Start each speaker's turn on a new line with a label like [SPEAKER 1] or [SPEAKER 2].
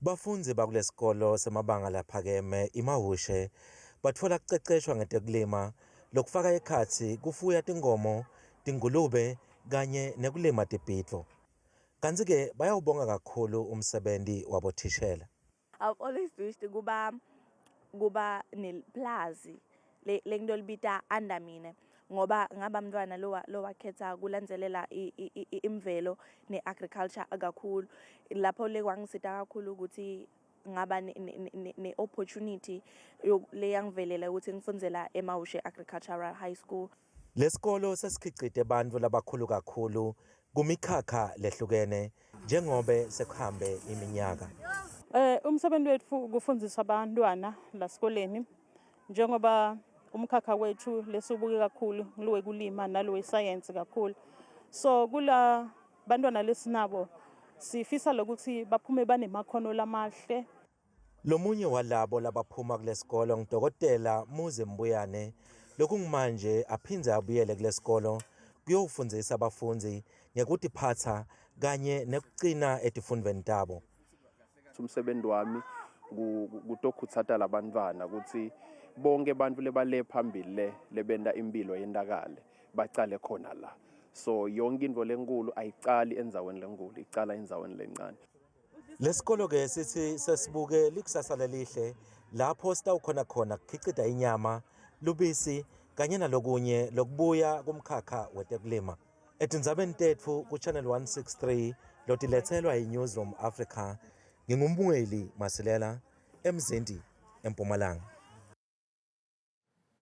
[SPEAKER 1] Bafundzi bakulesikolo semabanga laphakeme iMahushe batfola kuceceshwa ngetekulima lokufaka ekhatsi kufuya tinkomo, tingulube kanye nekulima tibhidvo. Kanti-ke bayawubonga kakhulu umsebenti wabothishela.
[SPEAKER 2] I've always wished kuba neplazi lento libita under mina ngoba ngaba mntwana lo wakhetha kulandzelela imvelo ne-agriculture kakhulu lapho lekwangisita kakhulu ukuthi ngaba ne-opportunity leyangivelela ukuthi ngifundzela eMahushe Agricultural High School.
[SPEAKER 1] Lesikolo sesikhicite bantfu labakhulu kakhulu kumikhakha lehlukene njengobe sekuhambe iminyaka.
[SPEAKER 3] Umsebenzi wethu kufundisa abantwana la sikoleni njengoba umkhakha wethu lesibuke kakhulu luwe kulima nalowe science kakhulu. So kula bantwana lesinabo sifisa lokuthi baphume banemakhono lamahle.
[SPEAKER 1] Lomunye walabo labaphuma kulesikolo ngudokotela Muze Mbuyane lokungimanje aphindze abuyele kulesikolo kuyofundisa abafundzi ngekutiphatsa kanye nekugcina etifundweni tabo.
[SPEAKER 4] Umsebenzi wami kutokhutsata labantwana ukuthi bonke bantfu lebale phambili lebenta impilo yendakale bacale khona la. So yonke into lenkulu ayicali endzaweni lenkulu, icala endzaweni lencane.
[SPEAKER 1] Lesikolo ke sithi sesibuke likusasa lelihle lapho sitawukhona khona kukhicita inyama, lubisi kanye nalokunye lokubuya kumkhakha wetekulima. Etindzabeni tetfu ku Channel 163 lotiletselwa yiNewsroom Africa. Ngingumbungeli Masilela, eMzindi, eMpumalanga.